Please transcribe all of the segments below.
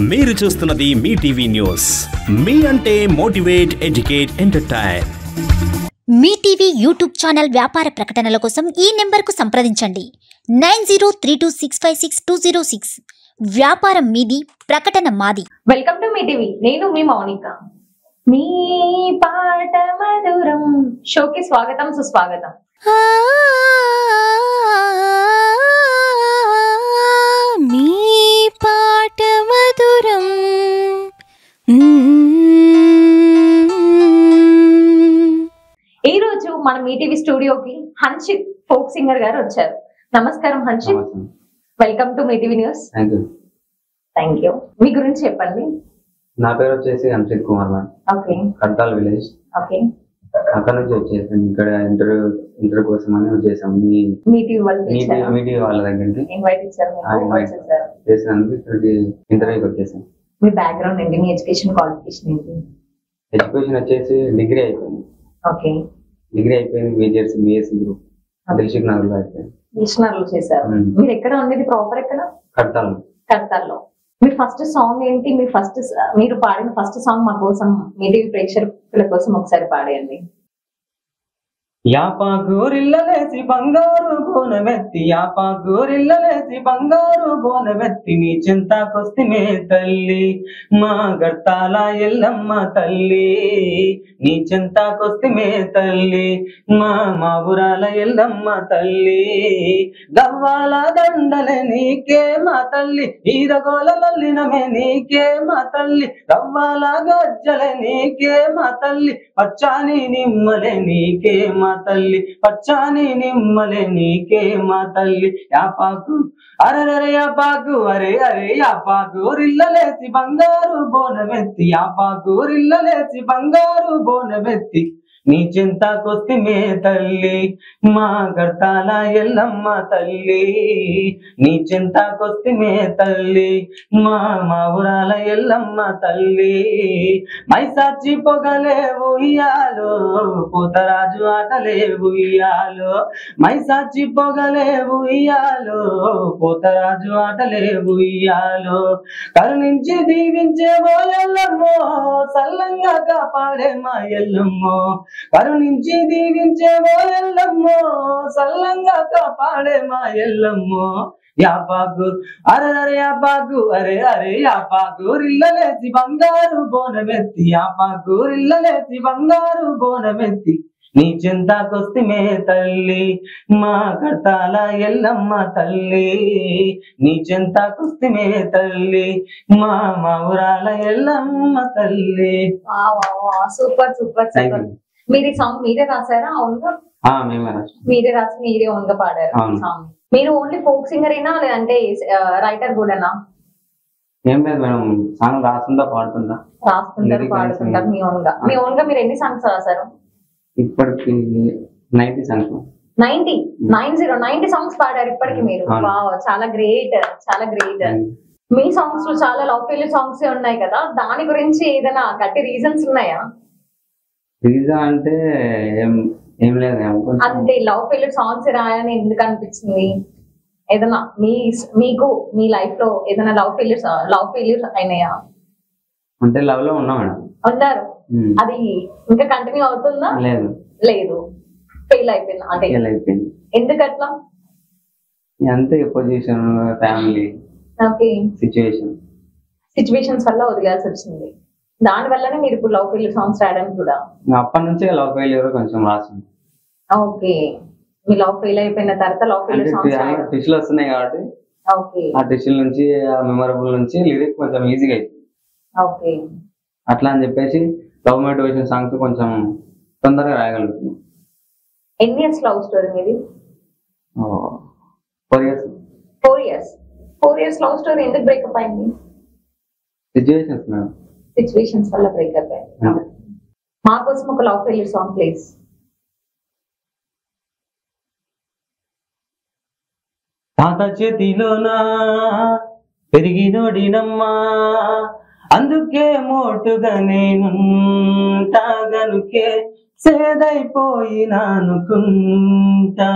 మీరు చూస్తున్నది మీ TV news. Mee అంటే motivate, educate, entertain. Mee TV YouTube channel వ్యాపార ప్రకటనల కోసం ఈ నెంబర్కు సంప్రదించండి 9032565206. వ్యాపారం మీది, ప్రకటన మాది. Welcome to Mee TV. నేను మీ మౌనిక. మీ పాట మధురం షోకి స్వాగతం, సుస్వాగతం. మీ పాట మధురం. ఈ రోజు మన మీ టీవీ స్టూడియోకి హన్షిత్ ఫోక్ సింగర్ గారు వచ్చారు. నమస్కారం Hanshith, welcome to Mee TV news. Thank you. మీ గురించి చెప్పండి. నా పేరు వచ్చేసి Hanshith Kumar ma'am. Okay. Kadthal village. Okay. అక్కడ నుంచి వచ్చేసాం. ఇక్కడ ఇంటర్వ్యూ కోసం అని వచ్చేసాం. మీ టీవీ వాళ్ళ దగ్గరికి ఇన్వైట్ ఇచ్చారు చేసినందుకు ఇక్కడికి ఇంటర్వ్యూకి వచ్చేసాం. మీ బ్యాక్గ్రౌండ్ ఏంటి? మీ ఎడ్యుకేషన్ క్వాలిఫికేషన్ ఏంటి? ఎడ్యుకేషన్ వచ్చేసి డిగ్రీ అయిపోయింది. ఓకే. డిగ్రీ అయిపోయింది. బిఎస్సి గ్రూప్ దిల్సుఖ్ నగర్ లో అయిపోయింది. దిల్సుఖ్ చేశారు. మీరు ఎక్కడ ఉండేది? ప్రాపర్ ఎక్కడ? కడ్తాల్. కడ్తాల్లో. మీ ఫస్ట్ సాంగ్ ఏంటి? మీరు పాడిన ఫస్ట్ సాంగ్ మా కోసం, మీ టీవీ ప్రేక్షకుల కోసం ఒకసారి పాడేయండి. యాపా గోరిల్లలేసి బంగారు బోనమెత్తి, యాపా గోరిల్లలేసి బంగారు బోనమెత్తి, నీ చింతాకొస్తిమే తల్లి మా గర్తాల ఎల్లమ్మ తల్లి, నీ చింతాకొస్తిమే తల్లి మా ఊరాల ఎల్లమ్మ తల్లి, గవ్వాల దండలే నీకే మా తల్లి, ఈరగోల లల్లినమే నీకే మా తల్లి, గవ్వాల గజ్జలే నీకే మా తల్లి, పచ్చాని నిమ్మలే నీకే మా తల్లి, పచ్చాని నిమ్మలే నీకే మా తల్లి, యాపాకు అరే యాపాకు అరే అరే యాపాకు రిల్లలేసి బంగారు బోనమెత్తి, యాపాకు రిల్లలేసి బంగారు బోనమెత్తి, నీ చింతాకొస్తిమే తల్లి మా గర్తాల ఎల్లమ్మ తల్లి, నీ చింతాకొస్తిమే తల్లి మా ఊరాల ఎల్లమ్మ తల్లి, మైసాచి పొగలే ఉయ్యాలో పూతరాజు ఆటలే ఉయ్యాలో, మైసాచి పొగలే ఉయ్యాలో పూతరాజు ఆటలే ఉయ్యాలో, కరుణించి దీవించే ఓ ఎల్లమ్మో సల్లంగా కాపాడే మా ఎల్లమ్మో, కరుణించి దీవించే ఓ ఎల్లమ్మో సల్లంగా కాపాడే మా ఎల్లమ్మో, యాపాకు అరే యాపాకు అరే అరే యాపాకు రిల్లలేసి బంగారు బోనమెత్తి, యాపాకు రిల్లలేసి బంగారు బోనమెత్తి, నీ చింతాకొస్తిమే తల్లి మా కర్తాల ఎల్లమ్మ తల్లి, నీ చింతాకొస్తిమే తల్లి మా ఊరాల ఎల్లమ్మ తల్లి. Super super super. మీరు ఈ సాంగ్ మీరే రాసారా? అవునుగా. మీరే రాసి మీరే ఓన్గా పాడారు సాంగ్. మీరు ఓన్లీ ఫోక్ సింగర్ అయినా లేదంటే రైటర్ కూడానా? ఏం లేదు మేడం, సాంగ్ రాస్తుంటా పాడుతుంటా. రాస్తుంటారు, పాడుతుంటారు మీ ఓన్గా. మీ ఓన్గా మీరు ఎన్ని సాంగ్స్ రాశారు ఇప్పటికి? 90 సాంగ్స్. 90 సాంగ్స్ పాడారు ఇప్పటికి మీరు. చాలా గ్రేట్, చాలా గ్రేట్. మీ సాంగ్స్ లో చాలా లవ్ ఫెయిల్యూర్ సాంగ్స్ ఉన్నాయి కదా, దాని గురించి ఏదైనా గట్టి రీజన్స్ ఉన్నాయా? రీజన్ అంటే ఏం లేదు. అంటే లవ్ ఫెయిల్యూర్ సాంగ్స్ రాయాలని ఎందుకు అనిపించింది? ఏదైనా మీకు మీ లైఫ్ లో ఏదైనా లవ్ ఫెయిల్యూర్ అయినాయా? అంటే లవ్ లో ఉన్నా మేడం. ఉన్నారు. అది ఇంకా కంటిన్యూ అవుతుందా? లేదు, ఫెయిల్ అయిపోయింది. అంటే ఎందుకు అట్లా? అంతే, పొజిషన్, ఫ్యామిలీ, సిచ్యువేషన్స్ వల్ల వదిలాల్సి వచ్చింది. దాని వల్లనే మీరు ఇప్పుడు లవ్ ఫెయిల్యూర్ సాంగ్స్ రాయడానికి కూడా? అప్పటి నుంచే లవ్ ఫెయిల్యూర్ కొంచెం రాసింది. ఓకే. మీ లవ్ ఫెయిల్ అయిపోయిన తర్వాత లవ్ ఫెయిల్యూర్ సాంగ్స్ టిష్లు వస్తున్నాయి కాబట్టి ఆ టిష్ల నుంచి, ఆ మెమరబుల్ నుంచి లిరిక్ కొంచెం ఈజీగా అయిపోయింది. ఓకే. అట్లా అని చెప్పేసి లవ్ మోటివేషన్ సాంగ్స్ కొంచెం తొందరగా రాయగలుగుతున్నాం. ఎన్ని ఇయర్స్ లవ్ స్టోరీ మీది? 4 years. 4 years లవ్ స్టోరీ ఎందుకు బ్రేకప్ అయింది? సిచ్యువేషన్స్ వల్ల బ్రేకప్ అయింది. మా కోసం ఒక లవ్ ఫెయిల్యూర్ సాంగ్ ప్లీజ్. తాత చేతిలోనా పెరిగినోడినమ్మా, అందుకే మోటుగా నేనుంటా, గనుకే సేదైపోయినానుకుంటా,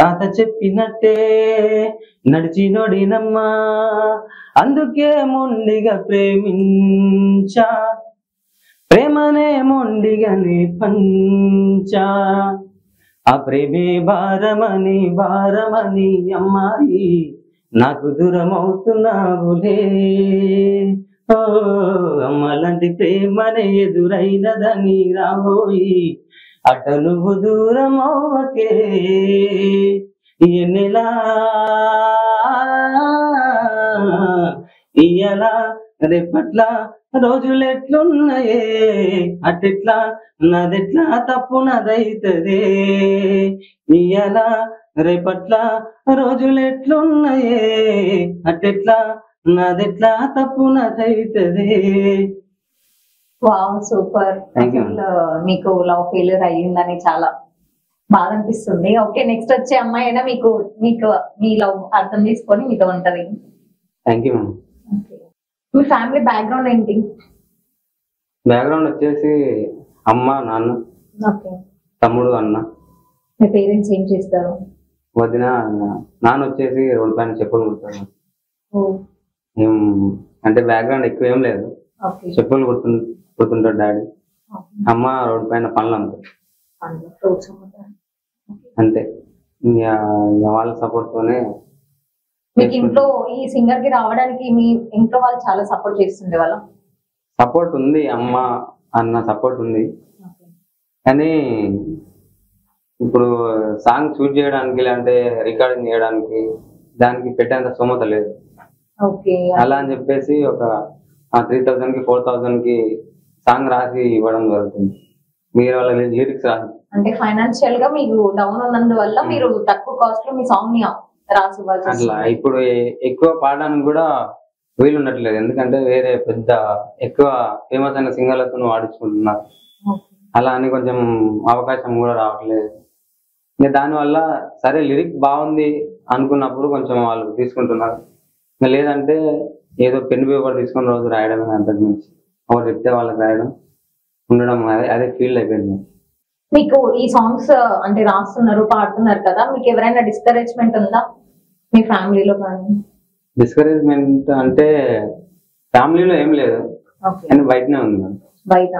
తాత చెప్పినట్టే నడిచినోడినమ్మా, అందుకే మొండిగా ప్రేమించా, ప్రేమనే మొండిగానే పంచా, ఆ ప్రేమే భారమని భారమని అమ్మాయి నాకు దూరం అవుతున్నావులే, ఓ అమ్మలాంటి ప్రేమనే ఎదురైనదని రాబోయి అట నువ్వు దూరం అవ్వకే, ఎన్నెలా ఇయ్యలా రేపట్లా రోజులెట్లున్నాయే, అటెట్లా నాదెట్లా తప్పు నాదైతదే, ఇయ్యలా రేపట్లా రోజులెట్లున్నాయే, అటెట్లా నాదెట్లా తప్పు నాదైతదే. Wow, super. Thank you. మీకు లవ్ ఫెయిల్యూర్ అయ్యిందని చాలా బాధ అనిపిస్తుంది. ఓకే, నెక్స్ట్ వచ్చే అమ్మాయి అయినా మీకు మీకు మీ లవ్ అర్థం చేసుకొని మీతో ఉంటది. Thank you ma'am. Me family background ఏంటి? బ్యాక్గ్రౌండ్ వచ్చేసి అమ్మ, నాన్న, ఓకే. తమ్ముడు, అన్న. మీ పేరెంట్స్ ఏం చేస్తారు? వదిన. నాన్న వచ్చేసి రోడ్డు పైన చెప్పులు కుడతాడు. ఓ, ఏం అంటే బ్యాక్గ్రౌండ్ ఎక్కువ ఏం లేదు, ఓకే. చెప్పులు కుడుతుంటాడు డాడీ. అమ్మ రోడ్డు పైన పనులు అంటారు ఫ్రూట్స్ అమ్ముతారు. అంతే. ఇంకా వాళ్ళ సపోర్ట్ తోనే. మీకు ఇంట్లో ఈ సింగర్ కి రావడానికి మీ ఇంట్లో వాళ్ళు చాలా సపోర్ట్ చేస్తుండే వాళ్ళ? సపోర్ట్ ఉంది, అమ్మ అన్న సపోర్ట్ ఉంది. కానీ ఇప్పుడు సాంగ్ షూట్ చేయడానికి లేదంటే రికార్డింగ్ చేయడానికి దానికి పెట్టేంత స్తోమత లేదు. ఓకే. అలా అని చెప్పేసి ఒక 3000 కి 4000 కి సాంగ్ రాసి ఇవ్వడం జరుగుతుంది. మీరు వాళ్ళ లిరిక్స్ రాసి అంటే ఫైనాన్షియల్ గా మీకు డౌన్ ఉన్నందువల్ల మీరు తక్కువ కాస్ట్ లో మీ సాంగ్ ని రాసి ఇవ్వాల్సి అట్లా. ఇప్పుడు ఎక్కువ పాడడానికి కూడా వీలు ఉండట్లేదు, ఎందుకంటే వేరే పెద్ద ఎక్కువ ఫేమస్ అయిన సింగర్లతో ఆడించుకుంటున్నారు. అలా అని కొంచెం అవకాశం కూడా రావట్లేదు. ఇంకా దానివల్ల సరే లిరిక్ బాగుంది అనుకున్నప్పుడు కొంచెం వాళ్ళు తీసుకుంటున్నారు, ఇంకా లేదంటే ఏదో పెన్ పేపర్ తీసుకుని రోజు రాయడమే, అంతకు మించి ఎవరు చెప్తే వాళ్ళకి రాయడం ఉండడం, అదే ఫీల్డ్ అయిపోయింది. మీకు ఈ సాంగ్స్ అంటే రాస్తున్నారు, పాడుతున్నారు కదా, మీకు ఎవరైనా డిస్కరేజ్మెంట్ ఉందా మీ ఫ్యామిలీలో కానీ? డిస్కరేజ్మెంట్ అంటే ఫ్యామిలీలో ఏం లేదు, కానీ బయటనే ఉంది. బయట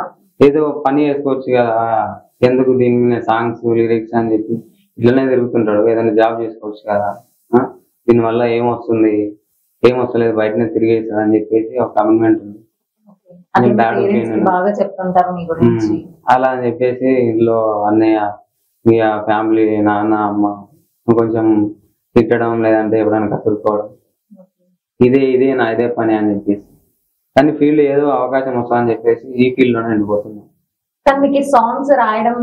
ఏదో పని చేసుకోవచ్చు కదా, ఎందుకు దీని మీద సాంగ్స్ లిరిక్స్ అని చెప్పి ఇట్లనే తిరుగుతుంటాడు, ఏదైనా జాబ్ చేసుకోవచ్చు కదా, దీనివల్ల ఏమొస్తుంది ఏమొస్తలేదు బయటనే తిరిగేస్తుంది అని చెప్పేసి ఒక కమిట్మెంట్ ఉంది. బాగా చెప్తుంటారు మీ గురించి. అలా అని చెప్పేసి ఇంట్లో అన్నయ్య, మీ ఫ్యామిలీ, నాన్న, అమ్మ కొంచెం తిట్టడం, లేదంటే ఎప్పుడైనా కసురుకోవడం, ఇదే నా ఇదే పని అని చెప్పేసి. కానీ ఫీల్డ్ ఏదో అవకాశం వస్తుందని చెప్పేసి ఈ ఫీల్డ్ లోనే వెళ్ళిపోతున్నాం. కానీ మీకు సాంగ్స్ రాయడం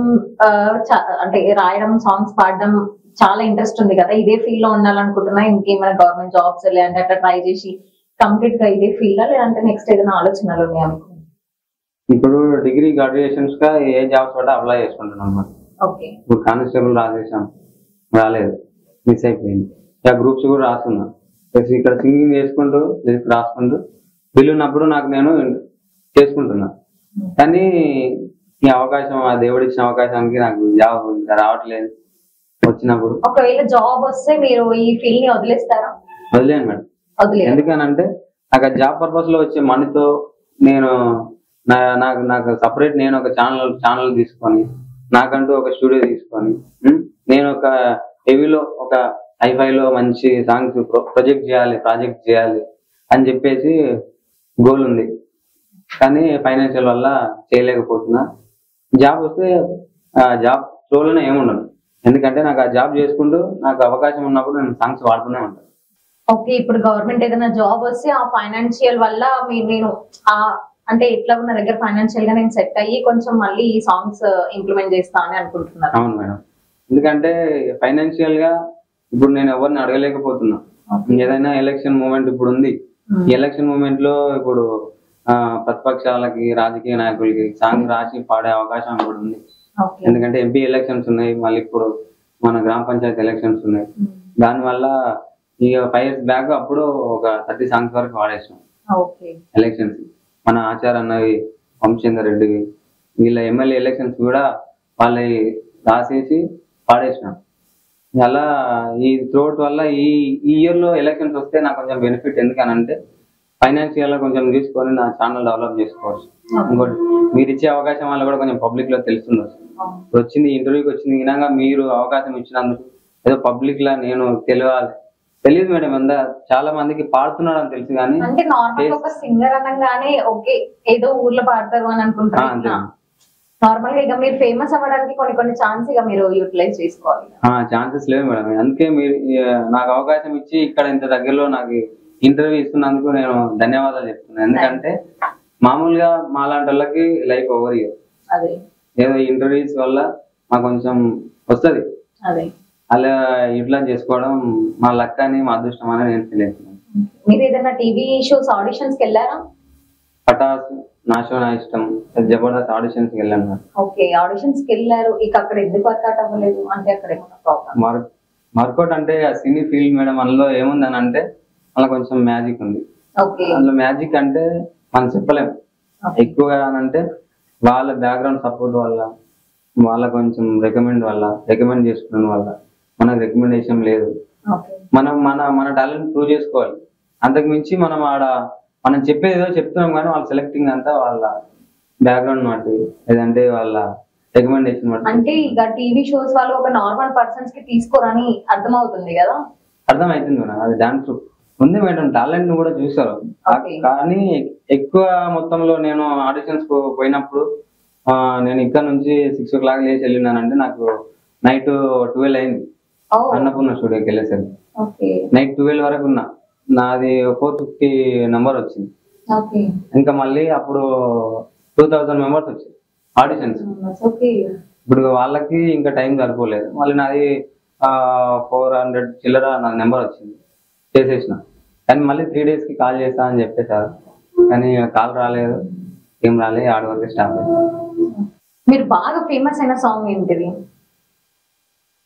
అంటే రాయడం, సాంగ్స్ పాడడం చాలా ఇంట్రెస్ట్ ఉంది కదా, ఇదే ఫీల్డ్ లో ఉండాలనుకుంటున్నా? ఇంకేమైనా గవర్నమెంట్ జాబ్స్ లేదంటే అట్లా ట్రై చేసి కంప్లీట్ గా ఇదే ఫీల్డ్ లేదంటే నెక్స్ట్ ఏదైనా ఆలోచనలు ఉన్నాయా మీకు? ఇప్పుడు డిగ్రీ గ్రాడ్యుయేషన్స్ గా ఏ జాబ్స్ కూడా అప్లై చేసుకుంటున్నాం అన్నమాట. ఇప్పుడు కానిస్టేబుల్ రాసేసాం, రాలేదు, మిస్ అయిపోయింది. ఇక గ్రూప్స్ కూడా రాస్తున్నా, ఇక్కడ సింగింగ్ చేసుకుంటూ లిరిక్స్ రాసుకుంటూ వీలున్నప్పుడు నాకు నేను చేసుకుంటున్నా. కానీ ఈ అవకాశం, ఆ దేవుడు ఇచ్చిన అవకాశానికి నాకు జాబ్ ఇంకా రావట్లేదు. వచ్చినప్పుడు ఒకవేళ జాబ్ వస్తే మీరు ఈ ఫీల్డ్ ని వదిలేస్తారా? వదిలేను మేడం. ఎందుకనంటే నాకు ఆ జాబ్ పర్పస్ లో వచ్చే మనీతో నేను నాకు సపరేట్ నేను ఒక ఛానల్ తీసుకొని, నాకంటూ ఒక స్టూడియో తీసుకొని, నేను ఒక హెవీలో ఒక హైఫైలో మంచి సాంగ్స్ ప్రాజెక్ట్ చేయాలి అని చెప్పేసి గోల్ ఉంది. కానీ ఫైనాన్షియల్ వల్ల చేయలేకపోతున్నా. జాబ్ వస్తే జాబ్ ఫ్లోలోనే ఏముండదు, ఎందుకంటే నాకు ఆ జాబ్ చేసుకుంటూ నాకు అవకాశం ఉన్నప్పుడు నేను సాంగ్స్ వాడుతూనే ఉంటాను. ఓకే. ఇప్పుడు గవర్నమెంట్ ఏదైనా జాబ్ వస్తే ఆ ఫైనాన్షియల్ వల్ల నేను అంటే ఎట్లా నా దగ్గర ఫైనాన్షియల్ గా నేను సెట్ అయ్యి కొంచెం మళ్ళీ ఈ సాంగ్స్ ఇంప్లిమెంట్ చేస్తా అని అనుకుంటున్నాను. అవును మేడం, ఎందుకంటే ఫైనాన్షియల్ గా ఇప్పుడు నేను ఎవరిని అడగలేకపోతున్నా. ఏదైనా ఎలక్షన్ మూమెంట్ ఇప్పుడు ఉంది, ఈ ఎలక్షన్ మూమెంట్ లో ఇప్పుడు ప్రతిపక్షాలకి, రాజకీయ నాయకులకి సాంగ్ రాసి పాడే అవకాశం ఇప్పుడు ఉంది. ఎందుకంటే ఎంపీ ఎలక్షన్స్ ఉన్నాయి, మళ్ళీ ఇప్పుడు మన గ్రామ పంచాయతీ ఎలక్షన్స్ ఉన్నాయి. దానివల్ల ఇక 5 years బ్యాక్ అప్పుడు ఒక 30 songs వరకు వాడేసాం ఎలక్షన్స్. మన ఆచార్ అన్నవి, వంశేందర్ రెడ్డి, వీళ్ళ ఎమ్మెల్యే ఎలక్షన్స్ కూడా వాళ్ళ రాసేసి పాడేసినాం. అలా ఈ త్రోట్ వల్ల ఈ ఇయర్ లో ఎలక్షన్స్ వస్తే నాకు కొంచెం బెనిఫిట్, ఎందుకనంటే ఫైనాన్షియల్ గా కొంచెం తీసుకొని నా ఛానల్ డెవలప్ చేసుకోవచ్చు. ఇంకోటి మీరు ఇచ్చే అవకాశం వల్ల కూడా కొంచెం పబ్లిక్ లో తెలుస్తుంది. వచ్చింది ఇంటర్వ్యూకి వచ్చింది వినంగా మీరు అవకాశం ఇచ్చినందుకు ఏదో పబ్లిక్ లా నేను తెలియదు మేడం. చాలా మందికి పాడుతున్నాడు అని తెలుసు కానీ అంటే నార్మల్ ఒక సింగర్ అనగానే ఓకే ఏదో ఊర్లో పాడతారు అని అనుకుంటారు. నార్మల్ గా ఇక మీరు ఫేమస్ అవ్వడానికి కొన్ని ఛాన్స్ ఇక మీరు యూటిలైజ్ చేసుకోవాలి. ఛాన్సెస్ లేవు మేడం. అందుకే మీరు నాకు అవకాశం ఇచ్చి ఇక్కడ ఇంత దగ్గరలో నాకు ఇంటర్వ్యూ ఇస్తున్నందుకు నేను ధన్యవాదాలు చెప్తున్నాను. ఎందుకంటే మామూలుగా మాలాంటి వాళ్ళకి లైఫ్ ఓవర్ ఇయర్ ఏదో ఇంటర్వ్యూస్ వల్ల మాకు కొంచెం వస్తుంది, అలా యూటిలైజ్ చేసుకోవడం మా లక్ అని మా అదృష్టం అని నేను ఫీల్ అవుతున్నాను. మీరు ఏదైనా టీవీ షోస్ ఆడిషన్స్ కి వెళ్ళారా? పటాస్, నా షో నా ఇష్టం, జబర్దస్త్ ఆడిషన్స్ కి వెళ్ళాను. ఓకే, ఆడిషన్స్ కి వెళ్ళారు. ఇక అక్కడ ఎందుకు వర్కౌట్ అవ్వలేదు అంటే అక్కడ ఏమన్నా ప్రాబ్లం? వర్కౌట్ అంటే ఆ సినీ ఫీల్డ్ మేడం, అందులో ఏముందని అంటే అలా కొంచెం మ్యాజిక్ ఉంది. అందులో మ్యాజిక్ అంటే మనం చెప్పలేము. ఎక్కువగా అంటే వాళ్ళ బ్యాక్గ్రౌండ్ సపోర్ట్ వల్ల, వాళ్ళ కొంచెం రికమెండ్ చేసుకున్న వల్ల మనకు రికమెండేషన్ లేదు. మనం మన టాలెంట్ ప్రూవ్ చేసుకోవాలి. అంతకు మించి మనం చెప్పేది ఏదో చెప్తున్నాం కానీ వాళ్ళ సెలెక్టింగ్ అంతా వాళ్ళ బ్యాక్గ్రౌండ్ బట్టి లేదంటే వాళ్ళ రికమెండేషన్ బట్టి. అంటే ఇక టీవీ షోస్ వాళ్ళు ఒక నార్మల్ పర్సన్స్ కి తీసుకోరని అర్థమవుతుంది కదా? అర్థమవుతుంది మేడం. అది డాన్స్ ఉంది మేడం, టాలెంట్ ను కూడా చూసారు. కానీ ఎక్కువ మొత్తంలో నేను ఆడిషన్స్ పోయినప్పుడు నేను ఇక్కడ నుంచి 6 o'clock లేచి వెళ్ళినానంటే నాకు నైట్ 12 అయింది. అన్నపూర్ణ స్టూడియోకి వెళ్ళేసరికి నైట్ 12 వరకు ఉన్నా. నాది 450 నెంబర్ వచ్చింది. ఇంకా మళ్ళీ అప్పుడు 2000 మెంబర్స్ వచ్చాయి ఆడిషన్స్. ఇప్పుడు వాళ్ళకి ఇంకా టైం సరిపోలేదు. మళ్ళీ నాది 400 చిల్లర నా నెంబర్ వచ్చింది, చేసేసిన. కానీ మళ్ళీ 3 days కి కాల్ చేస్తా అని చెప్పేశారు. కానీ కాల్ రాలేదు, ఏం రాలేదు, ఆడి వరకు స్టాప్ అయింది. మీరు బాగా ఫేమస్ అయిన సాంగ్ ఏంటిది?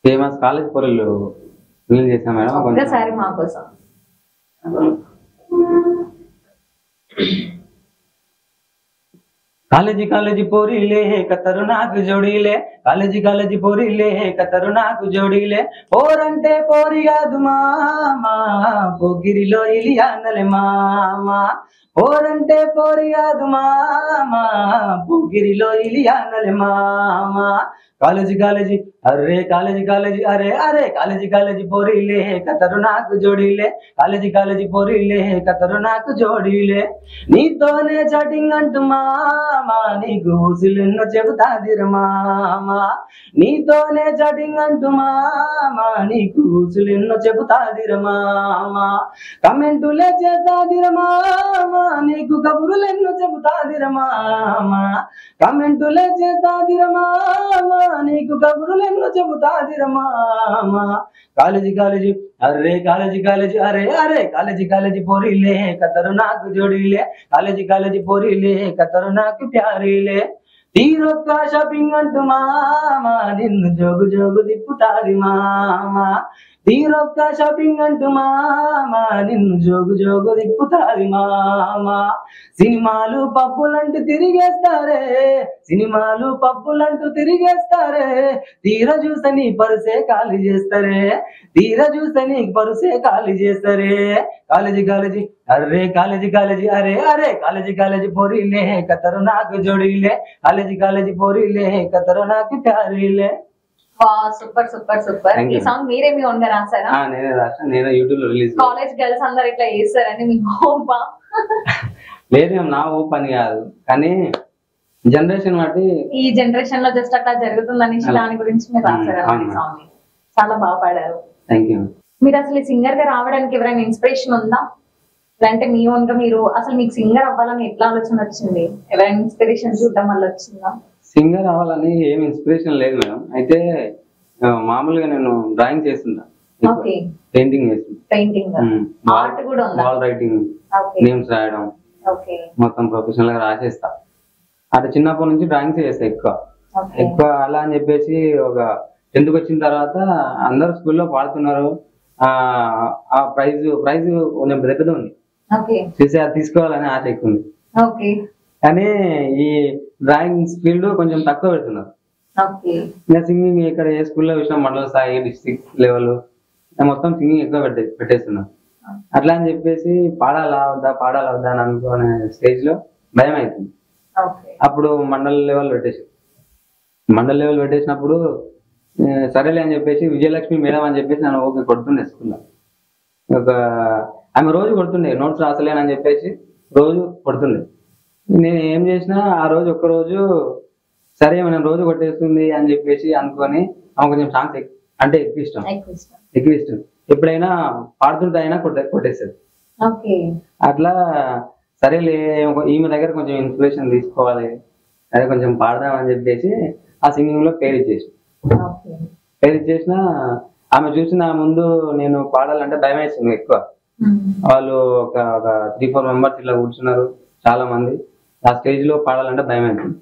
ఫేమస్ కాలేజ్ పొరలు రిలీజ్ చేసాం మేడం. ఒకసారి మా కోసం. కాలేజీ పోరీలే కతరు నాకు జోడీలే, కాలేజీ పోరీలే కతరు నాకు జోడీలే, పోరంటే పోరి కాదు మామా, పొగిరిలో ఇలియానలే మామా, పోరంటే పోరి కాదు మామా, పొగిరిలో ఇలియానలే మామా, కాలేజీ అరే కాలేజీ అరే అరే కాలేజీ పోరీలే కతరు నాకు జోడీలే, కాలేజీ పోరీలే కతరు నాకు జోడీలే, నీతోనే చాటింగ్ అంటూ మామా, నీకు ఊసులెన్నో చెబుతాదిర మామా, నీతోనే చాటింగ్ అంటూ మామా, నీకు ఊసులెన్నో చెబుతాదిర మామా, కమెంటులే చేస్తాదిర మామా, నీకు కబురులెన్నో చెబుతాదిర మామా, కమెంటులే చేస్తాదిర మామా, నీకు కబురులెన్నో చెబుతాదిర మామా, కాలేజీ అరే కాలేజీ అరే అరే కాలేజీ పోరీలే కతరు నాకు జోడీలే, కాలేజీ పోరీలే కతరు నాకు ప్యారీలే, తీరొక్క షాపింగ్ అంటూ మామా, నిన్ను జోగు తిప్పుతాది మామా, తీరొక్క షాపింగ్ అంటూ మామా, నిన్ను జోగు తిప్పుతాది మామా, సినిమాలు పబ్బులంటూ తిరిగేస్తారే, సినిమాలు పబ్బులంటూ తిరిగేస్తారే, తీర చూస్తే నీ పరుసే ఖాళీ చేస్తారే, తీర చూస్తే నీ పరుసే ఖాళీ చేస్తారే, కాలేజీ అరే కాలేజీ అరే అరే కాలేజీ పోరీలే కతరు నాకు జోడీలే, కాలేజీ పోరీలే కతరు నాకు ప్యారీలే. Super super super. ఈ సాంగ్ మీరేమి ఓన్గా రాసారా? నేనే రాసా, నేను యూట్యూబ్ లో రిలీజ్. కాలేజ్ గర్ల్స్ అందరు ఇట్లా చేస్తారని మీకు హోపా? లేదు నా హోప్ అని కాదు, కానీ జనరేషన్ బట్టి ఈ జనరేషన్ లో జస్ట్ అట్లా జరుగుతుందని దాని గురించి మీరు రాసారా సాంగ్? చాలా బాగా పాడారు. Thank you. మీరు అసలు సింగర్ గా రావడానికి ఎవరైనా ఇన్స్పిరేషన్ ఉందా? లేదంటే మీ ఓన్ గా మీరు అసలు మీకు సింగర్ అవ్వాలని ఎట్లా ఆలోచన వచ్చింది? ఎవరైనా ఇన్స్పిరేషన్ చూడడం వల్ల వచ్చిందా? సింగర్ అవ్వాలని ఏం ఇన్స్పిరేషన్ లేదు మేడం. అయితే మామూలుగా నేను డ్రాయింగ్ చేస్తుంటా, పెయింటింగ్ చేస్తుంటా, పెయింటింగ్ ఆర్ట్ కూడా ఉందా? వాల్ రైటింగ్, నేమ్స్ రాయడం, మొత్తం ప్రొఫెషనల్ గా రాసేస్తా. అటు చిన్నప్పటి నుంచి డ్రాయింగ్స్ చేస్తా ఎక్కువ అలా అని చెప్పేసి ఒక 10th వచ్చిన తర్వాత అందరు స్కూల్లో పాడుతున్నారు. ఆ ప్రైజ్ కొంచెం పెద్ద ఉంది, చూసి అది తీసుకోవాలని ఆశ ఎక్కువ ఉంది. కానీ ఈ డ్రాయింగ్ ఫీల్డ్ కొంచెం తక్కువ పెడుతున్నారు. ఇంకా సింగింగ్ ఇక్కడ ఏ స్కూల్లో చూసినా మండల స్థాయి, డిస్ట్రిక్ట్ లెవెల్ మొత్తం సింగింగ్ ఎక్కువ పెట్టేస్తున్నా. అట్లా అని చెప్పేసి పాడాలా వద్దా అని అనుకునే స్టేజ్ లో భయం అవుతుంది. అప్పుడు మండల లెవెల్ పెట్టేసినప్పుడు సరేలే అని చెప్పేసి విజయలక్ష్మి మేడం అని చెప్పేసి నన్ను ఓకే కొడుతుండే స్కూల్లో. ఆమె రోజు కొడుతుండే, నోట్స్ రాసలేనని చెప్పేసి రోజు కొడుతుండే. నేను ఏం చేసినా ఆ రోజు ఒక్కరోజు సరే మనం రోజు కొట్టేస్తుంది అని చెప్పేసి అనుకొని ఆమె కొంచెం సాంగ్స్ అంటే ఎక్కువ ఇష్టం. ఎప్పుడైనా పాడుతుంటే అయినా కొట్టేస్తుంది. అట్లా సరేలే ఈమె దగ్గర కొంచెం ఇన్స్పిరేషన్ తీసుకోవాలి, అదే కొంచెం పాడదామని చెప్పేసి ఆ సింగింగ్ లో పేరు ఇచ్చేసిన. ఆమె చూసిన ముందు నేను పాడాలంటే భయం వేస్తుంది ఎక్కువ. వాళ్ళు ఒక 3-4 మెంబర్స్ ఇట్లా కూర్చున్నారు చాలా మంది. ఆ స్టేజ్ లో పాడాలంటే భయం అవుతుంది.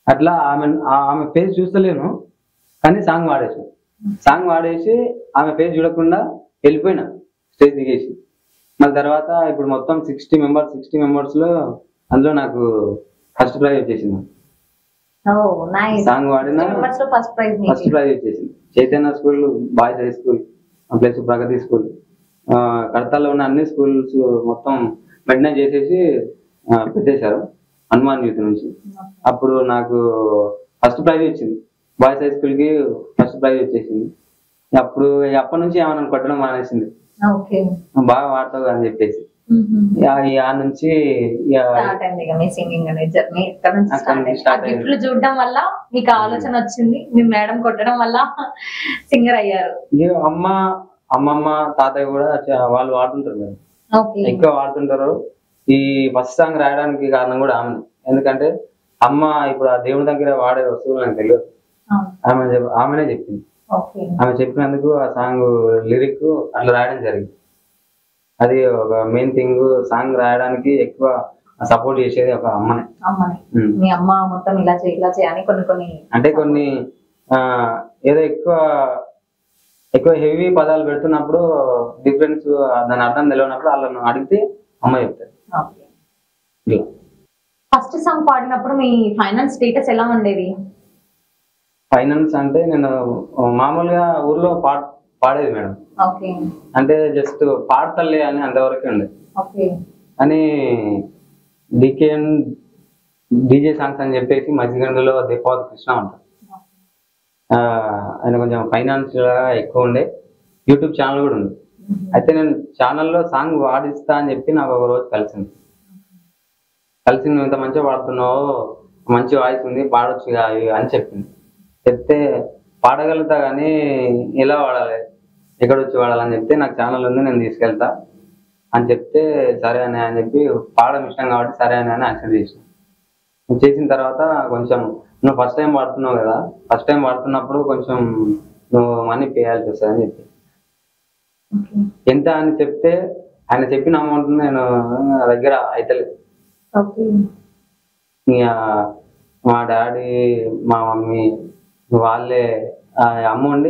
అట్లా ఆమె ఫేస్ చూస్తలేను కానీ సాంగ్ వాడేసి ఆమె ఫేస్ చూడకుండా వెళ్ళిపోయినా, స్టేజ్ దిగేసి. మళ్ళీ తర్వాత ఇప్పుడు మొత్తం 60 మెంబర్స్ లో అందులో నాకు ఫస్ట్ ప్రైజ్ వచ్చేసింది. సాంగ్ వాడిన ఫస్ట్ ప్రైజ్ వచ్చేసింది. Chaitanya school, boys high school plus Pragati school, కడతాల్లో ఉన్న అన్ని స్కూల్స్ మొత్తం మెయింటైన్ చేసేసి పెట్టేశారు హనుమాన్ యూత్ నుంచి. అప్పుడు నాకు ఫస్ట్ ప్రైజ్ వచ్చింది. బాయ్స్ హై స్కూల్ కి ఫస్ట్ ప్రైజ్ వచ్చేసింది. అప్పుడు అప్పటి నుంచి ఏమన్నా కొట్టడం మానేసింది, బాగా వాడతావు అని చెప్పేసి. ఆ నుంచి చూడడం వల్ల మీకు ఆలోచన వచ్చింది, మీ మేడం కొట్టడం వల్ల సింగర్ అయ్యారు. అమ్మమ్మ తాతయ్య కూడా వాళ్ళు వాడుతుంటారు మేడం, ఎక్కువ వాడుతుంటారు. ఈ ఫస్ట్ సాంగ్ రాయడానికి కారణం కూడా ఆమె. ఎందుకంటే అమ్మ ఇప్పుడు ఆ దేవుడి దగ్గర వాడే వస్తువులు నాకు తెలియదు, ఆమెనే చెప్పింది. ఆమె చెప్పినందుకు ఆ సాంగ్ లిరిక్ అట్లా రాయడం జరిగింది. అది ఒక మెయిన్ థింగ్. సాంగ్ రాయడానికి ఎక్కువ సపోర్ట్ చేసేది ఒక అమ్మనే. మీ అమ్మ మొత్తం ఇలా చేయని కొన్ని అంటే కొన్ని ఏదో ఎక్కువ హెవీ పదాలు పెడుతున్నప్పుడు డిఫరెన్స్ దాని అర్థం తెలియనప్పుడు వాళ్ళను అడిగితే అమ్మ చెప్తారు. ఫస్ట్ సాంగ్ పాడినప్పుడు మీ ఫైనాన్స్ స్టేటస్ ఎలా ఉండేది? ఫైనాన్స్ అంటే నేను మామూలుగా ఊర్లో పాడేది మేడం. అంటే జస్ట్ పాడతలే అని అంతవరకే ఉండేది. అని డికేఎన్ డీజే సాంగ్స్ అని చెప్పేసి మధ్యగండలో దీపావళి కృష్ణ ఉంటారు. ఆయన కొంచెం ఫైనాన్స్ ఎక్కువ ఉండే. యూట్యూబ్ ఛానల్ కూడా ఉంది. అయితే నేను ఛానల్లో సాంగ్ వాడిస్తా అని చెప్పి నాకు ఒక రోజు కలిసింది. నువ్వు ఇంత మంచిగా పాడుతున్నావు, మంచి వాయిస్ ఉంది, పాడొచ్చు అని చెప్పింది. చెప్తే పాడగలుగుతా కానీ ఎలా వాడాలి, ఎక్కడొచ్చి వాడాలని చెప్తే నాకు ఛానల్ ఉంది, నేను తీసుకెళ్తా అని చెప్తే సరే అని చెప్పి పాడడం ఇష్టం కాబట్టి సరే అని యాక్సెప్ట్ చేసిన తర్వాత కొంచెం నువ్వు ఫస్ట్ టైం వాడుతున్నావు కదా, ఫస్ట్ టైం వాడుతున్నప్పుడు కొంచెం నువ్వు మనీ పే చేయాల్సి వస్తుంది అని చెప్పి ఎంత అని చెప్తే ఆయన చెప్పిన అమౌంట్ నేను నా దగ్గర అయితలేదు. మా డాడీ మా మమ్మీ వాళ్ళే అమౌంట్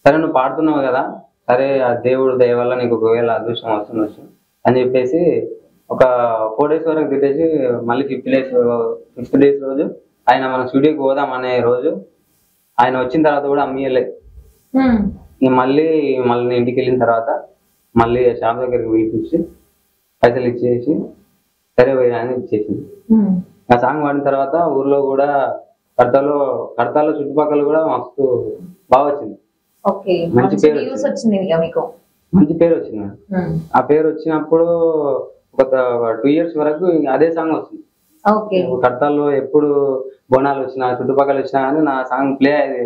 సరే నువ్వు పాడుతున్నావు కదా, సరే ఆ దేవుడు దయ వల్ల నీకు ఒకవేళ అదృష్టం వస్తుంది అని చెప్పేసి ఒక 4 days వరకు తిట్టేసి మళ్ళీ 5th days రోజు ఆయన మన స్టూడియోకి పోదాం అనే రోజు ఆయన వచ్చిన తర్వాత కూడా అమ్మీయలే. మళ్ళీ ఇంటికి వెళ్ళిన తర్వాత మళ్ళీ షాప్ దగ్గరికి పిలిపించి పైసలు ఇచ్చేసి సరే పోయినా అని ఇచ్చేసింది. ఆ సాంగ్ పాడిన తర్వాత ఊర్లో కూడా కడతాలో చుట్టుపక్కల కూడా మస్తు బాగా వచ్చింది. మంచి పేరు వచ్చింది. ఆ పేరు వచ్చినప్పుడు ఒక 2 years వరకు అదే సాంగ్ వస్తుంది. కడతాల్లో ఎప్పుడు బోనాలు వచ్చినా చుట్టుపక్కల వచ్చినా కానీ నా సాంగ్ ప్లే అయ్యేది.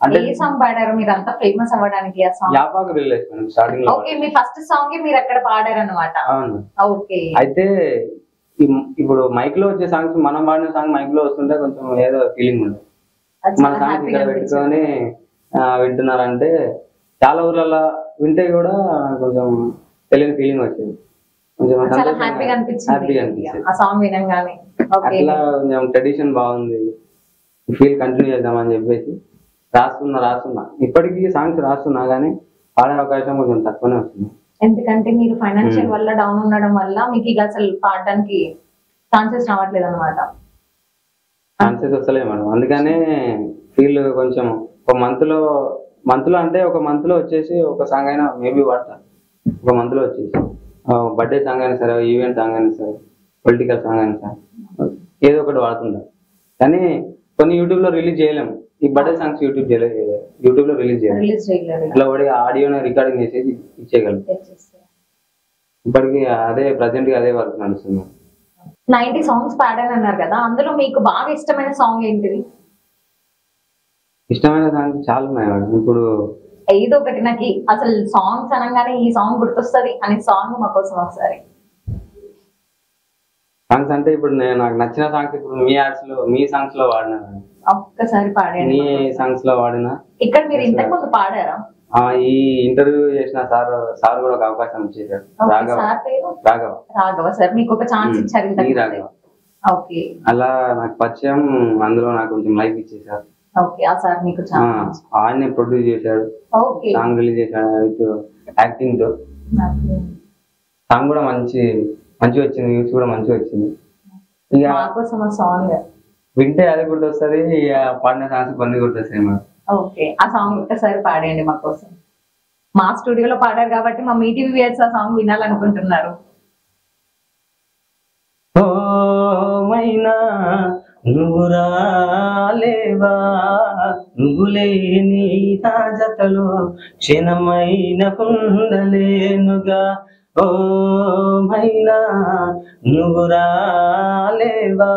అంటే సాంగ్ పాడారు మీరు అంత ఫేమస్ అవ్వడానికి? యాపాకు రిలీజ్ స్టార్టింగ్ లో మీ ఫస్ట్ సాంగ్ మీరు అక్కడ పాడారు అన్నమాట. అవును. అయితే ఇప్పుడు మైక్ లో వచ్చే సాంగ్స్, మనం పాడిన సాంగ్ మైక్ లో వస్తుంటే కొంచెం ఏదో ఫీలింగ్ ఉండదు. మన సాంగ్స్ ఇక్కడ పెట్టుకొని వింటున్నారంటే చాలా ఊర్లలో వింటే కూడా కొంచెం తెలియని ఫీలింగ్ వచ్చింది, కొంచెం హ్యాపీగా అనిపించింది. అట్లా కొంచెం ట్రెడిషన్ బాగుంది, ఫీల్ కంటిన్యూ చేద్దామని చెప్పేసి రాస్తున్నా. ఇప్పటికీ సాంగ్స్ రాస్తున్నా కానీ పాడే అవకాశం కొంచెం తక్కువనే వస్తుంది. ఎందుకంటే మీరు ఫైనాన్షియల్ వల్ల డౌన్ ఉండడం వల్ల మీకు ఇక అసలు పాడడానికి ఛాన్సెస్ రావట్లేదు అనమాట. ఛాన్సెస్ వస్తలే మేడం. అందుకనే ఫీల్ కొంచెం ఒక మంత్ లో అంటే ఒక మంత్ లో వచ్చేసి ఒక సాంగ్ అయినా మేబీ వాడతాను. ఒక మంత్ లో వచ్చేసి బర్త్డే సాంగ్ అయినా సరే, ఈవెంట్ సాంగ్ అయినా సరే, పొలిటికల్ సాంగ్ అయినా సరే, ఏదో ఒకటి వాడుతుంటాం. కానీ కొన్ని యూట్యూబ్ లో రిలీజ్ చేయలేము. ఈ బర్త్డే సాంగ్స్ యూట్యూబ్ లో రిలీజ్ చేయలేము. ఇట్లా కూడా ఆడియోని రికార్డింగ్ చేసేసి ఇచ్చేయగలం. ఇప్పటికి అదే ప్రజెంట్ గా అదే వర్క్ నడుస్తుంది. 90 సాంగ్స్ పాడాను అన్నారు కదా, అందులో మీకు బాగా ఇష్టమైన సాంగ్ ఏంటిది? ఇష్టమైన సాంగ్ చాలా ఉన్నాయి మేడం. ఇప్పుడు ఏదో ఒకటి నాకు అసలు సాంగ్స్ అనగానే ఈ సాంగ్ గుర్తొస్తుంది అనే సాంగ్ మా కోసం ఒకసారి. సాంగ్స్ అంటే ఇప్పుడు నాకు నచ్చిన సాంగ్స్ ఇప్పుడు మీ యాడ్స్ లో, మీ సాంగ్స్ లో వాడినా, ఒక్కసారి పాడాను. మీ సాంగ్స్ లో వాడినా. ఇక్కడ మీరు ఇంతకు ముందు పాడారా? ఈ ఇంటర్వ్యూ చేసిన సార్ కూడా ఒక అవకాశం ఇచ్చేసారు. రాఘవ సార్ మీకు ఒక ఛాన్స్ ఇచ్చారు. రాఘవ ఓకే, అలా నాకు పరిచయం, అందులో నాకు కొంచెం లైఫ్ ఇచ్చేసారు. ఓకే, ఆ సార్ మీకు ఛాన్స్. ఆయనే ప్రొడ్యూస్ చేశాడు, సాంగ్ రిలీజ్ చేశాడు విత్ యాక్టింగ్ తో. సాంగ్ కూడా మంచిగా వచ్చింది, వ్యూస్ కూడా మంచిగా వచ్చింది. ఇక సాంగ్ వింటే అదే గుర్తొస్తుంది, పాడిన సాంగ్స్ కొన్ని గుర్తొస్తాయి మేడం. ఓకే, ఆ సాంగ్ ఒక్కసారి పాడండి మా కోసం. మా స్టూడియోలో పాడారు కాబట్టి మా మీటీవీ వ్యూయర్స్ ఆ సాంగ్ వినాలనుకుంటున్నారు. ఓ మైనా నువ్వు రాలేవా, నువ్వు లేని నా జతలో క్షణమైన ఉండలేనుగా. ఓ మైనా నువ్వు రాలేవా,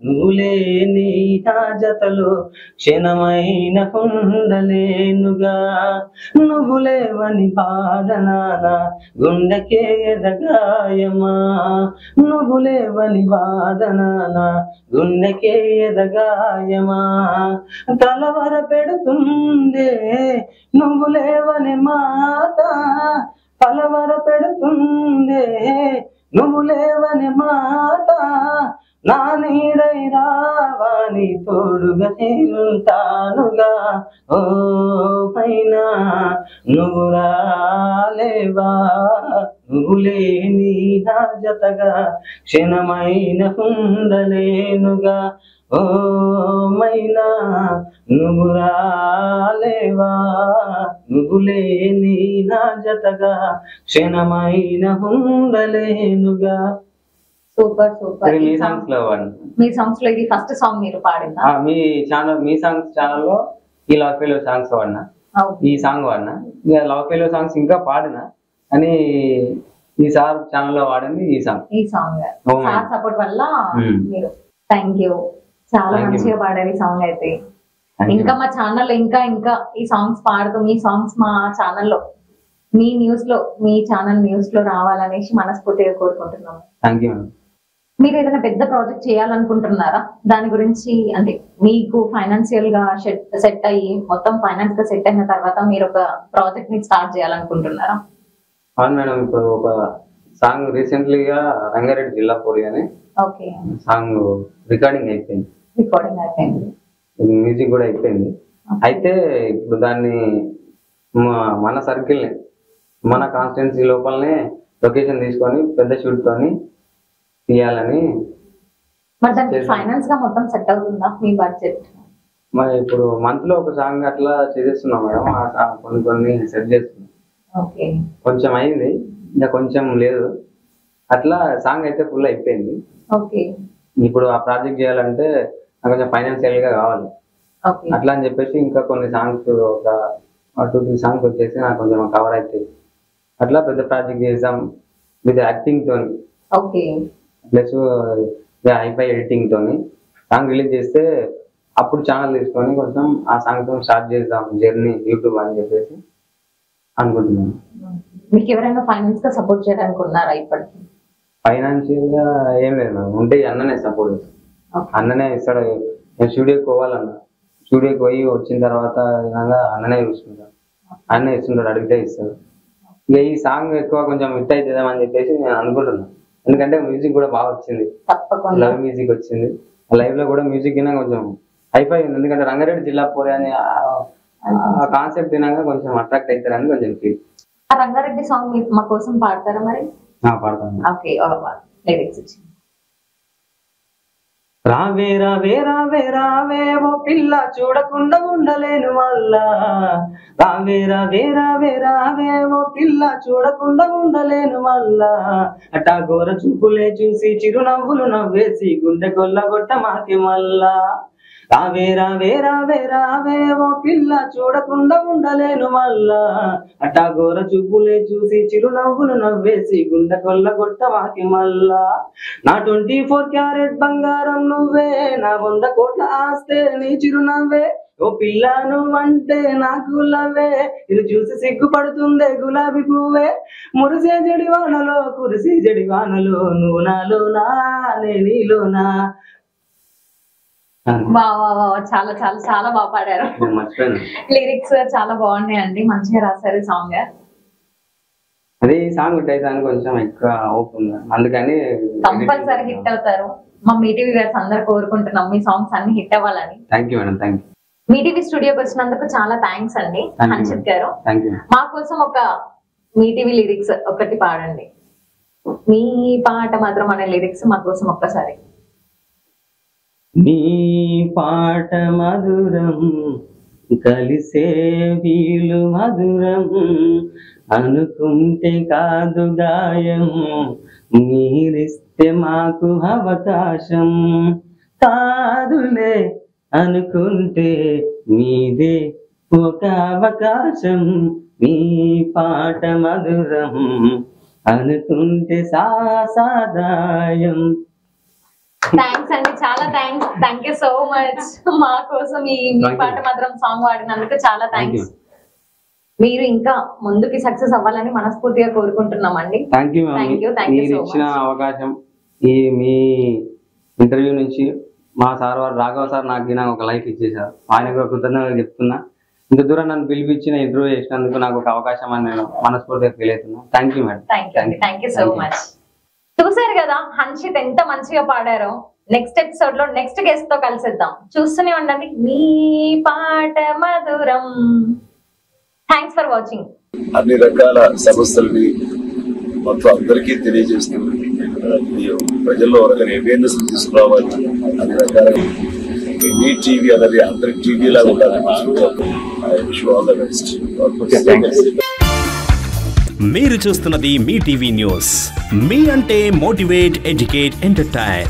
నువ్వు లేని నా జతలో క్షణమైన ఉండలేనుగా. నువ్వు లేవని బాధనాన గుండెకే ఎదగాయమా, నువ్వు లేవని బాధనాన గుండెకే ఎదగాయమా. కలవర పెడుతుందే నువ్వు లేవని మాట, కలవర పెడుతుందే నువ్వు లేవని మాట. నా నీడై రావాని తోడుగా ఉంటానుగా. ఓ పైనా నువ్వు రాలేవా, నువ్వు లేని నా జతగా క్షణమైన ఉండలేనుగా. ఓ మైనా నువ్వు రాలేవా, నువ్వు లేని నా జతగా క్షణమైన ఉండలేనుగా. Super super. మీ సాంగ్స్ లో మీ సాంగ్స్ లో ఇది ఫస్ట్ సాంగ్ మీరు పాడిందా? మీ సాంగ్స్ ఛానల్ లో ఈ లవ్ ఫెయిల్యూర్ సాంగ్స్ వాడినా, ఈ సాంగ్ వాడినా. ఇక లవ్ ఫెయిల్యూర్ సాంగ్స్ ఇంకా పాడినా, అని ఈ సార్ ఛానల్ లో వాడింది ఈ సాంగ్. సార్ సపోర్ట్ వల్ల మీరు. థ్యాంక్ యూ, చాలా మంచిగా పాడారు ఈ సాంగ్ అయితే. ఇంకా మా ఛానల్లో ఇంకా ఈ సాంగ్స్ పాడుతూ మీ సాంగ్స్ మా ఛానల్లో, మీ న్యూస్ లో, మీ ఛానల్ న్యూస్ లో రావాలనేసి మనస్ఫూర్తిగా కోరుకుంటున్నాము. Thank you. మీరు ఏదైనా పెద్ద ప్రాజెక్ట్ చేయాలనుకుంటున్నారా? దాని గురించి అంటే మీకు ఫైనాన్షియల్ గా సెట్ అయ్యి, మొత్తం ఫైనాన్స్ గా సెట్ అయిన తర్వాత మీరు ఒక ప్రాజెక్ట్ ని స్టార్ట్ చేయాలనుకుంటున్నారా? అవును మేడం, ఇప్పుడు ఒక సాంగ్ రీసెంట్లీగా రంగారెడ్డి జిల్లా పోలి అని సాంగ్ రికార్డింగ్ అయిపోయింది, మ్యూజిక్ కూడా అయిపోయింది. అయితే ఇప్పుడు దాన్ని మన సర్కిల్ ని, మన కాన్స్టిట్యున్సీ లోపలనే లొకేషన్ తీసుకొని పెద్ద షూట్ తోని తీయాలని. ఫైనాన్స్ గా మొత్తం సెట్ అవుతుందా మీ బడ్జెట్? మరి ఇప్పుడు మంత్ లో ఒక సాంగ్ అట్లా చేసేస్తున్నాం మేడం. కొన్ని సెట్ చేస్తున్నాం. కొంచెం అయింది, ఇంకా కొంచెం లేదు. అట్లా సాంగ్ అయితే ఫుల్ అయిపోయింది. ఇప్పుడు ఆ ప్రాజెక్ట్ చేయాలంటే నాకు కొంచెం ఫైనాన్షియల్ గా కావాలి. అట్లా అని చెప్పేసి ఇంకా కొన్ని సాంగ్స్, ఒక 2-3 సాంగ్స్ వచ్చేసి నాకు కొంచెం కవర్ అవుతాయి. అట్లా పెద్ద ప్రాజెక్ట్ చేద్దాం విత్ యాక్టింగ్ తోని, ప్లస్ హైఫై ఎడిటింగ్ తోని సాంగ్ రిలీజ్ చేస్తే అప్పుడు ఛానల్ తీసుకొని కొంచెం ఆ సాంగ్ తో స్టార్ట్ చేద్దాం జర్నీ యూట్యూబ్ అని చెప్పేసి అనుకుంటున్నాను. మీకు ఎవరైనా ఫైనాన్స్ గా సపోర్ట్ చేయాలనుకున్నారా? ఇప్పటికి ఫైనాన్షియల్ గా ఏం లేదు మేడం, ఉంటే అన్ననే సపోర్ట్ చేస్తాను. అన్ననే ఇస్తాడు. నేను స్టూడియోకి పోవాలన్నా, స్టూడియోకి పోయి వచ్చిన తర్వాత అన్ననే చూసుకుంటాను. అన్ననే ఇస్తుంటాడు, అడిగితే ఇస్తాడు. ఇక ఈ సాంగ్ ఎక్కువ కొంచెం హిట్ అవుతుందని చెప్పేసి నేను అనుకుంటున్నాను. ఎందుకంటే మ్యూజిక్ కూడా బాగా వచ్చింది, లవ్ మ్యూజిక్ వచ్చింది. లైవ్ లో కూడా మ్యూజిక్ వినా కొంచెం హైఫై ఉంది. ఎందుకంటే రంగారెడ్డి జిల్లా పోరే అని ఆ కాన్సెప్ట్ వినాక కొంచెం అట్రాక్ట్ అవుతారని కొంచెం ఫీల్. ఆ రంగారెడ్డి సాంగ్ మా కోసం పాడతారా మరి? పాడతాను. ఓకే, లిరిక్స్ ఇచ్చి. రావే రావే రావే రావే ఓ పిల్ల చూడకుండా ఉండలేను మళ్ళా, రావే రావే రావే రావే ఓ పిల్ల చూడకుండా ఉండలేను మళ్ళా, అటా ఘోర చూపులే చూసి చిరునవ్వులు నవ్వేసి గుండె కొల్లగొట్ట మాకి మళ్ళా, రావే రావే రావే రావే ఓ పిల్ల చూడకుండా ఉండలేను మళ్ళా, అటా ఘోర చూపులే చూసి చిరునవ్వులు నవ్వేసి గుండె కొల్లగొట్ట మాకి మళ్ళా, నా 24 క్యారెట్ బంగారం నువ్వే, నా 100 కోట్ల ఆస్తే నీ చిరునవ్వే, ఓ పిల్ల నువ్వంటే నాకు లవ్వే, ఇది చూసి సిగ్గుపడుతుందే గులాబీ పువ్వే, మురిసే జడివానలో కురిసే జడివానలో నువ్వు నాలోనా నే నీలోనా. చాలా చాలా చాలా బాగా పాడారు. లిరిక్స్ చాలా బాగున్నాయండి, మంచిగా రాశారు సాంగ్. అదే సాంగ్ ఉంటాయి కొంచెం ఎక్కువ ఓపెన్, అందుకని కంపల్సరీ హిట్ అవుతారు. మా మీటీవీ గారు అందరు కోరుకుంటున్నాం మీ సాంగ్స్ అన్ని హిట్ అవ్వాలని. Thank you madam, thank you. Mee TV స్టూడియోకి వచ్చినందుకు చాలా థ్యాంక్స్ అండి హన్షిత్ గారు. మా కోసం ఒక మీటీవీ లిరిక్స్ ఒకటి పాడండి. మీ పాట మాత్రం అనే లిరిక్స్ మా కోసం ఒక్కసారి. నీ పాట మధురం కలిసే వీలు మధురం, అనుకుంటే కాదు గాయం, మీరిస్తే మాకు అవకాశం, కాదులే అనుకుంటే మీదే ఒక అవకాశం, మీ పాట మధురం అనుకుంటే సాదాయం. థ్యాంక్స్ అండి, చాలా thanks. Thank you so much. మా కోసం ఈ మీ పాట మాత్రం సాంగ్ వాడినందుకు చాలా థ్యాంక్స్. మీరు ఇంకా ముందుకి సక్సెస్ అవ్వాలని మనస్ఫూర్తిగా కోరుకుంటున్నామండి. థ్యాంక్ యూ మీరు ఇచ్చిన అవకాశం. ఈ మీ ఇంటర్వ్యూ నుంచి మా సార్ వారు రాఘవ సార్ నాకు ఒక లైఫ్ ఇచ్చేసారు, ఆయనకు కృతజ్ఞతలు చెప్తున్నా. ఇంత దూరం నన్ను పిలిపించిన ఇంటర్వ్యూ చేసినందుకు నాకు ఒక అవకాశం అని నేను మనస్ఫూర్తిగా ఫీల్ అవుతున్నా. Thank you madam. Thank you so much. చూసారు కదా హన్షిత్ ఎంత మంచిగా పాడారో. నెక్స్ట్ ఎపిసోడ్ లో నెక్స్ట్ గెస్ట్ తో కలిసిద్దాం. చూస్తూనే ఉండండి మీ పాట మధురం. Thanks for watching. అన్ని రకాల సమస్యలని మొత్తం అందరికీ తెలియజేస్తూ ప్రజల్లో రకమైన అవేర్నెస్ తీసుకురావాలి. అన్ని రకాల మీ టీవీ అనేది అందరి టీవీ లాగా ఉండాలి. మీరు చూస్తున్నది మీ టీవీ న్యూస్. మీ అంటే మోటివేట్, ఎడ్యుకేట్, ఎంటర్టైన్.